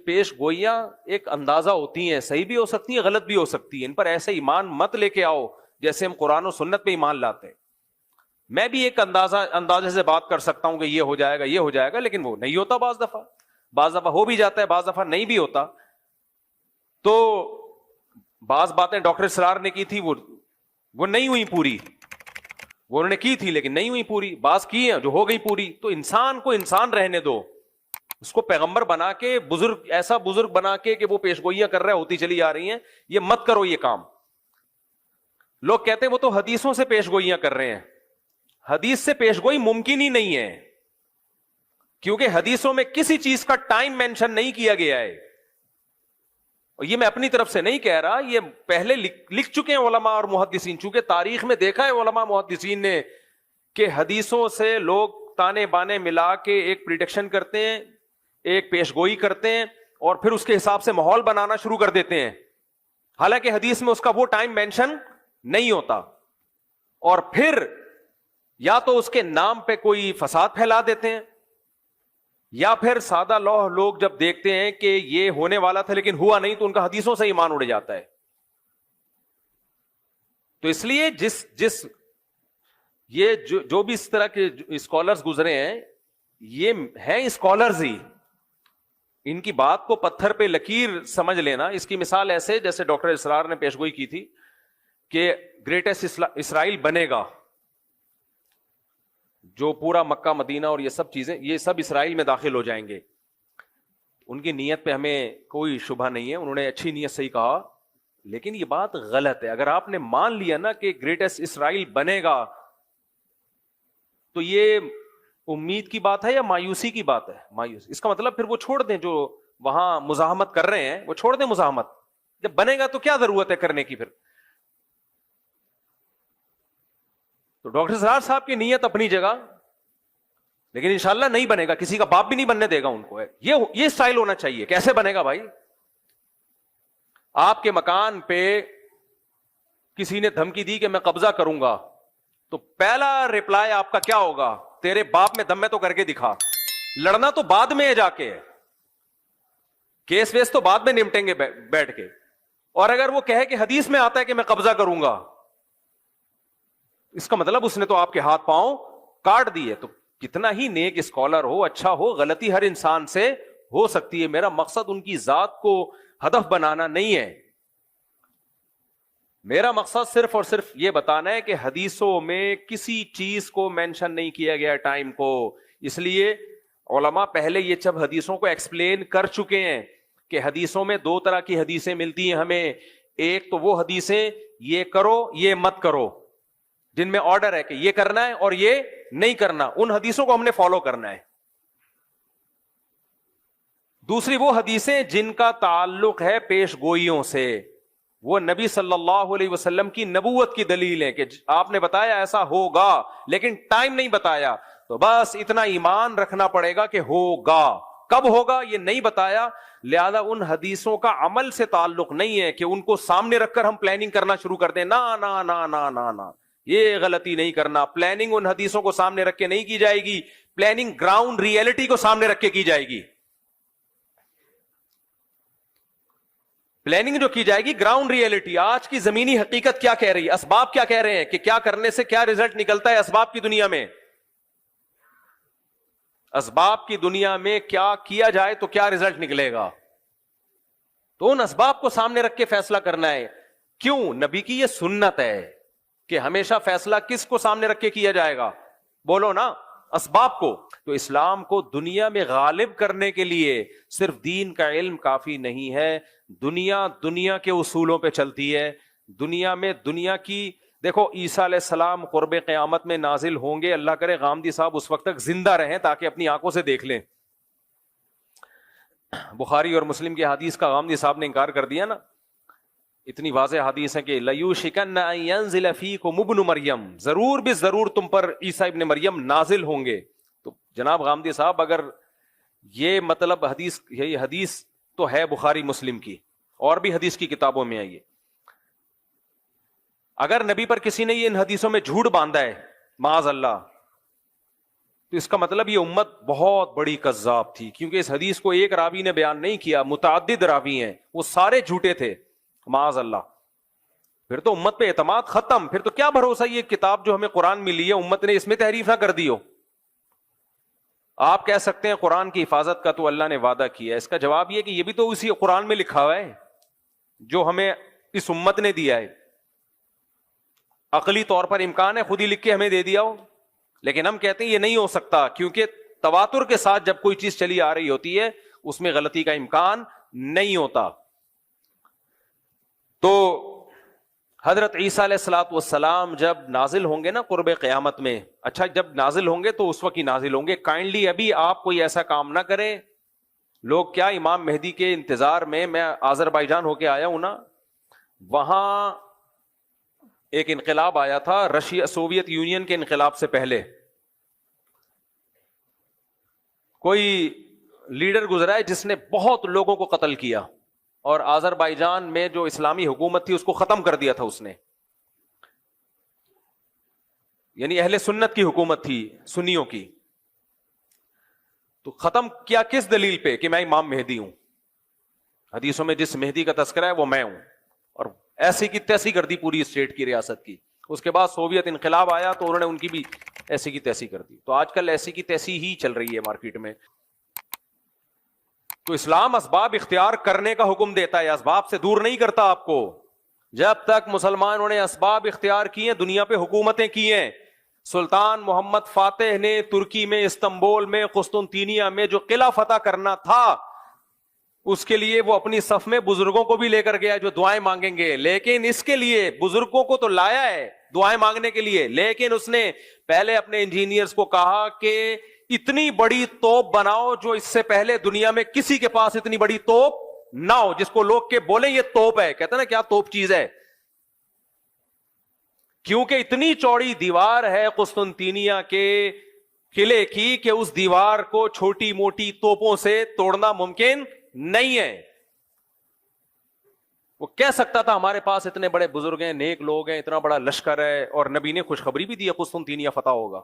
پیش گوئیاں ایک اندازہ ہوتی ہیں، صحیح بھی ہو سکتی ہیں، غلط بھی ہو سکتی ہیں، ان پر ایسے ایمان مت لے کے آؤ جیسے ہم قرآن و سنت پہ ایمان لاتے ہیں. میں بھی ایک اندازے سے بات کر سکتا ہوں کہ یہ ہو جائے گا یہ ہو جائے گا، لیکن وہ نہیں ہوتا، بعض دفعہ ہو بھی جاتا ہے، بعض دفعہ نہیں بھی ہوتا. تو بعض باتیں ڈاکٹر اسرار نے کی تھی وہ نہیں ہوئی پوری، وہ انہوں نے کی تھی لیکن نہیں ہوئی پوری. بعض کی ہیں جو ہو گئی پوری. تو انسان کو انسان رہنے دو، اس کو پیغمبر بنا کے ایسا بزرگ بنا کے کہ وہ پیشگوئیاں کر رہے ہوتی چلی آ رہی ہیں، یہ مت کرو یہ کام. لوگ کہتے ہیں وہ تو حدیثوں سے پیشگوئیاں کر رہے ہیں. حدیث سے پیشگوئی ممکن ہی نہیں ہے، کیونکہ حدیثوں میں کسی چیز کا ٹائم مینشن نہیں کیا گیا ہے. اور یہ میں اپنی طرف سے نہیں کہہ رہا، یہ پہلے لکھ چکے ہیں علماء اور محدثین. چونکہ تاریخ میں دیکھا ہے علماء محدثین نے کہ حدیثوں سے لوگ تانے بانے ملا کے ایک پریڈکشن کرتے ہیں، ایک پیشگوئی کرتے ہیں، اور پھر اس کے حساب سے ماحول بنانا شروع کر دیتے ہیں، حالانکہ حدیث میں اس کا وہ ٹائم مینشن نہیں ہوتا. اور پھر یا تو اس کے نام پہ کوئی فساد پھیلا دیتے ہیں، یا پھر سادہ لوگ جب دیکھتے ہیں کہ یہ ہونے والا تھا لیکن ہوا نہیں تو ان کا حدیثوں سے ایمان اڑ جاتا ہے. تو اس لیے یہ جو بھی اس طرح کے اسکالرز گزرے ہیں، یہ ہیں اسکالرز ہی، ان کی بات کو پتھر پہ لکیر سمجھ لینا. اس کی مثال ایسے جیسے ڈاکٹر اسرار نے پیشگوئی کی تھی کہ گریٹسٹ اسرائیل بنے گا، جو پورا مکہ مدینہ اور یہ سب چیزیں یہ سب اسرائیل میں داخل ہو جائیں گے. ان کی نیت پہ ہمیں کوئی شبہ نہیں ہے، انہوں نے اچھی نیت سے ہی کہا، لیکن یہ بات غلط ہے. اگر آپ نے مان لیا نا کہ گریٹسٹ اسرائیل بنے گا تو یہ امید کی بات ہے یا مایوسی کی بات ہے؟ مایوس. اس کا مطلب پھر وہ چھوڑ دیں، جو وہاں مزاحمت کر رہے ہیں وہ چھوڑ دیں مزاحمت. جب بنے گا تو کیا ضرورت ہے کرنے کی پھر؟ تو ڈاکٹر سرار صاحب کی نیت اپنی جگہ، لیکن انشاءاللہ نہیں بنے گا، کسی کا باپ بھی نہیں بننے دے گا ان کو. یہ سٹائل ہونا چاہیے. کیسے بنے گا بھائی؟ آپ کے مکان پہ کسی نے دھمکی دی کہ میں قبضہ کروں گا، تو پہلا ریپلائی آپ کا کیا ہوگا؟ تیرے باپ میں دم میں تو کر کے دکھا. لڑنا تو بعد میں جا کے، کیس ویس تو بعد میں نمٹیں گے بیٹھ کے. اور اگر وہ کہے کہ حدیث میں آتا ہے کہ میں قبضہ کروں گا، اس کا مطلب اس نے تو آپ کے ہاتھ پاؤں کاٹ دیے. تو کتنا ہی نیک اسکالر ہو، اچھا ہو، غلطی ہر انسان سے ہو سکتی ہے. میرا مقصد ان کی ذات کو ہدف بنانا نہیں ہے، میرا مقصد صرف اور صرف یہ بتانا ہے کہ حدیثوں میں کسی چیز کو مینشن نہیں کیا گیا ٹائم کو. اس لیے علماء پہلے یہ سب حدیثوں کو ایکسپلین کر چکے ہیں کہ حدیثوں میں دو طرح کی حدیثیں ملتی ہیں ہمیں. ایک تو وہ حدیثیں یہ کرو یہ مت کرو، جن میں آرڈر ہے کہ یہ کرنا ہے اور یہ نہیں کرنا، ان حدیثوں کو ہم نے فالو کرنا ہے. دوسری وہ حدیثیں جن کا تعلق ہے پیش گوئیوں سے، وہ نبی صلی اللہ علیہ وسلم کی نبوت کی دلیل ہے کہ آپ نے بتایا ایسا ہوگا لیکن ٹائم نہیں بتایا، تو بس اتنا ایمان رکھنا پڑے گا کہ ہوگا. کب ہوگا یہ نہیں بتایا، لہذا ان حدیثوں کا عمل سے تعلق نہیں ہے کہ ان کو سامنے رکھ کر ہم پلاننگ کرنا شروع کر دیں. نا نا نا نا نا نا، یہ غلطی نہیں کرنا. پلاننگ ان حدیثوں کو سامنے رکھ کے نہیں کی جائے گی، پلاننگ گراؤنڈ ریئلٹی کو سامنے رکھ کے کی جائے گی. پلاننگ جو کی جائے گی گراؤنڈ ریئلٹی، آج کی زمینی حقیقت کیا کہہ رہی ہے، اسباب کیا کہہ رہے ہیں کہ کیا کرنے سے کیا رزلٹ نکلتا ہے اسباب کی دنیا میں. اسباب کی دنیا میں کیا کیا جائے تو کیا رزلٹ نکلے گا، تو ان اسباب کو سامنے رکھ کے فیصلہ کرنا ہے. کیوں؟ نبی کی یہ سنت ہے کہ ہمیشہ فیصلہ کس کو سامنے رکھ کے کیا جائے گا؟ بولو نا، اسباب کو. تو اسلام کو دنیا میں غالب کرنے کے لیے صرف دین کا علم کافی نہیں ہے. دنیا کے اصولوں پہ چلتی ہے. دنیا میں دنیا کی دیکھو، عیسیٰ علیہ السلام قرب قیامت میں نازل ہوں گے. اللہ کرے غامدی صاحب اس وقت تک زندہ رہیں تاکہ اپنی آنکھوں سے دیکھ لیں. بخاری اور مسلم کی حدیث کا غامدی صاحب نے انکار کر دیا نا. اتنی واضح حدیث ہے کہ لَيُوشِكَنَّ أَن يَنزِلَ فِيكُمُ ابْنُ مریم، ضرور بھی ضرور تم پر عیسیٰ ابن مریم نازل ہوں گے. تو جناب غامدی صاحب، اگر یہ مطلب یہ حدیث تو ہے بخاری مسلم کی، اور بھی حدیث کی کتابوں میں ہے یہ. اگر نبی پر کسی نے یہ ان حدیثوں میں جھوٹ باندھا ہے معاذ اللہ، تو اس کا مطلب یہ امت بہت بڑی کذاب تھی، کیونکہ اس حدیث کو ایک راوی نے بیان نہیں کیا، متعدد راوی ہیں، وہ سارے جھوٹے تھے معاذ اللہ. پھر تو امت پہ اعتماد ختم. پھر تو کیا بھروسہ یہ کتاب جو ہمیں قرآن ملی ہے امت نے اس میں تحریف نہ کر دی ہو. آپ کہہ سکتے ہیں قرآن کی حفاظت کا تو اللہ نے وعدہ کیا ہے، اس کا جواب یہ کہ یہ بھی تو اسی قرآن میں لکھا ہوا ہے جو ہمیں اس امت نے دیا ہے. عقلی طور پر امکان ہے خود ہی لکھ کے ہمیں دے دیا ہو، لیکن ہم کہتے ہیں یہ نہیں ہو سکتا، کیونکہ تواتر کے ساتھ جب کوئی چیز چلی آ رہی ہوتی ہے اس میں غلطی کا امکان نہیں ہوتا. تو حضرت عیسیٰ علیہ الصلوۃ والسلام جب نازل ہوں گے نا قرب قیامت میں، اچھا جب نازل ہوں گے تو اس وقت ہی نازل ہوں گے. کائنڈلی ابھی آپ کوئی ایسا کام نہ کریں. لوگ کیا امام مہدی کے انتظار میں آذربائیجان ہو کے آیا ہوں نا، وہاں ایک انقلاب آیا تھا رشیا سوویت یونین کے انقلاب سے پہلے. کوئی لیڈر گزرا ہے جس نے بہت لوگوں کو قتل کیا، اور آذربائیجان میں جو اسلامی حکومت تھی اس کو ختم کر دیا تھا اس نے. یعنی اہل سنت کی حکومت تھی، سنیوں کی. تو ختم کیا کس دلیل پہ؟ کہ میں امام مہدی ہوں. حدیثوں میں جس مہدی کا تذکرہ ہے وہ میں ہوں، اور ایسی کی تیسی کر دی پوری اسٹیٹ کی، ریاست کی. اس کے بعد سوویت انقلاب آیا تو انہوں نے ان کی بھی ایسی کی تیسی کر دی. تو آج کل ایسی کی تیسی ہی چل رہی ہے مارکیٹ میں. تو اسلام اسباب اختیار کرنے کا حکم دیتا ہے، اسباب سے دور نہیں کرتا آپ کو. جب تک مسلمانوں نے اسباب اختیار کیے، دنیا پہ حکومتیں کی ہیں. سلطان محمد فاتح نے ترکی میں، استنبول میں، قسطنطینیہ میں جو قلعہ فتح کرنا تھا، اس کے لیے وہ اپنی صف میں بزرگوں کو بھی لے کر گیا جو دعائیں مانگیں گے. لیکن اس کے لیے بزرگوں کو تو لایا ہے دعائیں مانگنے کے لیے، لیکن اس نے پہلے اپنے انجینئرز کو کہا کہ اتنی بڑی توپ بناؤ جو اس سے پہلے دنیا میں کسی کے پاس اتنی بڑی توپ نہ ہو، جس کو لوگ کے بولیں یہ توپ ہے. کہتے ہیں نا کیا توپ چیز ہے، کیونکہ اتنی چوڑی دیوار ہے قسطنطینیہ کے قلعے کی کہ اس دیوار کو چھوٹی موٹی توپوں سے توڑنا ممکن نہیں ہے. وہ کہہ سکتا تھا ہمارے پاس اتنے بڑے بزرگ ہیں، نیک لوگ ہیں، اتنا بڑا لشکر ہے، اور نبی نے خوشخبری بھی دی ہے قسطنطینیہ فتح ہوگا.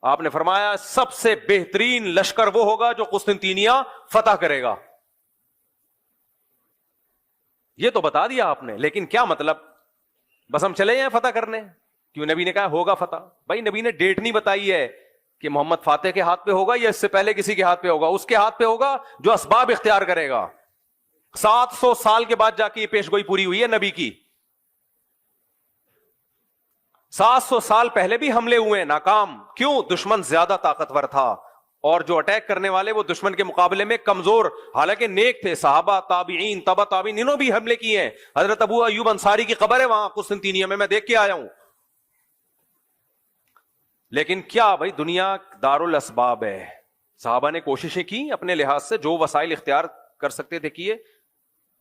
آپ نے فرمایا سب سے بہترین لشکر وہ ہوگا جو قسطنطینیہ فتح کرے گا. یہ تو بتا دیا آپ نے، لیکن کیا مطلب؟ بس ہم چلے جائیں فتح کرنے؟ کیوں نبی نے کہا ہوگا فتح. بھائی نبی نے ڈیٹ نہیں بتائی ہے کہ محمد فاتح کے ہاتھ پہ ہوگا یا اس سے پہلے کسی کے ہاتھ پہ ہوگا. اس کے ہاتھ پہ ہوگا جو اسباب اختیار کرے گا. 700 سال کے بعد جا کے یہ پیش گوئی پوری ہوئی ہے نبی کی. 700 سال پہلے بھی حملے ہوئے ہیں ناکام. کیوں؟ دشمن زیادہ طاقتور تھا، اور جو اٹیک کرنے والے وہ دشمن کے مقابلے میں کمزور، حالانکہ نیک تھے. صحابہ، تابعین، تبع تابعین، انہوں بھی حملے کیے ہیں. حضرت ابو ایوب انصاری کی قبر ہے وہاں قسطنطینیہ میں دیکھ کے آیا ہوں. لیکن کیا بھائی دنیا دار الاسباب ہے. صحابہ نے کوششیں کی اپنے لحاظ سے، جو وسائل اختیار کر سکتے تھے کیے،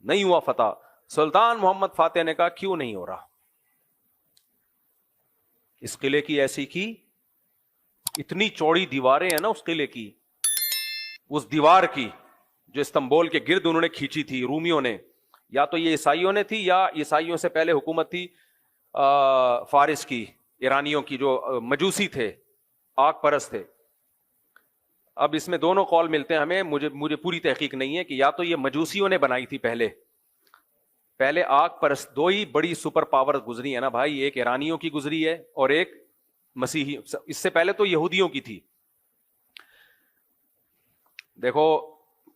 نہیں ہوا فتح. سلطان محمد فاتح نے کہا کیوں نہیں ہو رہا؟ اس قلعے کی ایسی کی، اتنی چوڑی دیواریں ہیں نا اس قلعے کی، اس دیوار کی جو استنبول کے گرد انہوں نے کھینچی تھی رومیوں نے، یا تو یہ عیسائیوں نے تھی یا عیسائیوں سے پہلے حکومت تھی فارس کی، ایرانیوں کی، جو مجوسی تھے، آگ پرست تھے. اب اس میں دونوں قول ملتے ہیں ہمیں، مجھے پوری تحقیق نہیں ہے کہ یا تو یہ مجوسیوں نے بنائی تھی پہلے آگ پرست. دو ہی بڑی سپر پاور گزری ہے نا بھائی، ایک ایرانیوں کی گزری ہے اور ایک مسیحی. اس سے پہلے تو یہودیوں کی تھی. دیکھو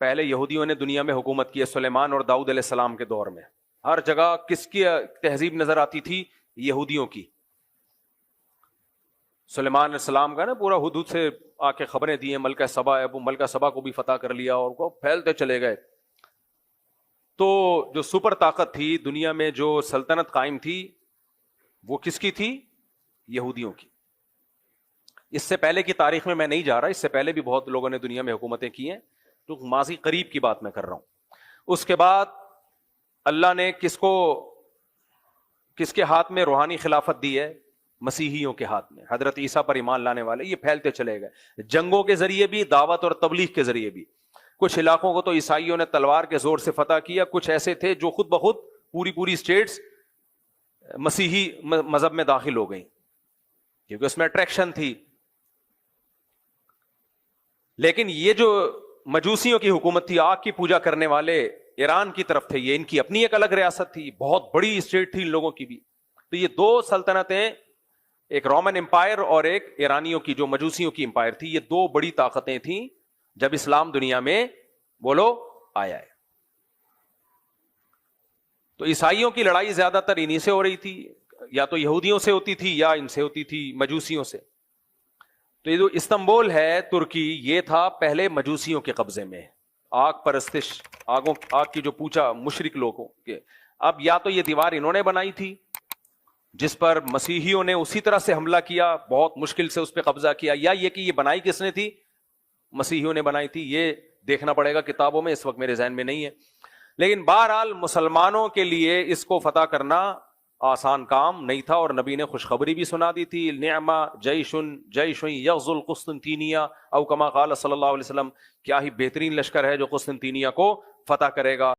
پہلے یہودیوں نے دنیا میں حکومت کی ہے سلیمان اور داؤد علیہ السلام کے دور میں. ہر جگہ کس کی تہذیب نظر آتی تھی؟ یہودیوں کی. سلیمان علیہ السلام کا نا پورا حدود سے آ کے خبریں دی ہیں. ملکہ سبا ہے، وہ ملکہ سبا کو بھی فتح کر لیا اور وہ پھیلتے چلے گئے. تو جو سپر طاقت تھی دنیا میں، جو سلطنت قائم تھی، وہ کس کی تھی؟ یہودیوں کی. اس سے پہلے کی تاریخ میں میں نہیں جا رہا، اس سے پہلے بھی بہت لوگوں نے دنیا میں حکومتیں کی ہیں، تو ماضی قریب کی بات میں کر رہا ہوں. اس کے بعد اللہ نے کس کے ہاتھ میں روحانی خلافت دی ہے؟ مسیحیوں کے ہاتھ میں. حضرت عیسیٰ پر ایمان لانے والے یہ پھیلتے چلے گئے، جنگوں کے ذریعے بھی، دعوت اور تبلیغ کے ذریعے بھی. کچھ علاقوں کو تو عیسائیوں نے تلوار کے زور سے فتح کیا، کچھ ایسے تھے جو خود بخود پوری اسٹیٹس مسیحی مذہب میں داخل ہو گئیں کیونکہ اس میں اٹریکشن تھی. لیکن یہ جو مجوسیوں کی حکومت تھی، آگ کی پوجا کرنے والے ایران کی طرف تھے، یہ ان کی اپنی ایک الگ ریاست تھی، بہت بڑی اسٹیٹ تھی ان لوگوں کی بھی. تو یہ دو سلطنتیں، ایک رومن امپائر اور ایک ایرانیوں کی جو مجوسیوں کی امپائر تھی، یہ دو بڑی طاقتیں تھیں جب اسلام دنیا میں بولو آیا ہے. تو عیسائیوں کی لڑائی زیادہ تر انہی سے ہو رہی تھی، یا تو یہودیوں سے ہوتی تھی یا ان سے ہوتی تھی مجوسیوں سے. تو یہ جو استنبول ہے ترکی، یہ تھا پہلے مجوسیوں کے قبضے میں، آگ پرستش، آگ کی جو پوچھا مشرک لوگوں کے. اب یا تو یہ دیوار انہوں نے بنائی تھی جس پر مسیحیوں نے اسی طرح سے حملہ کیا، بہت مشکل سے اس پہ قبضہ کیا، یا یہ کہ یہ بنائی کس نے تھی؟ مسیحیوں نے بنائی تھی. یہ دیکھنا پڑے گا کتابوں میں، اس وقت میرے ذہن میں نہیں ہے. لیکن بہرحال مسلمانوں کے لیے اس کو فتح کرنا آسان کام نہیں تھا، اور نبی نے خوشخبری بھی سنا دی تھی، نعم جیش یغزو القسطنطینیہ او کما قال صلی اللہ علیہ وسلم، کیا ہی بہترین لشکر ہے جو قسطنطینیہ کو فتح کرے گا.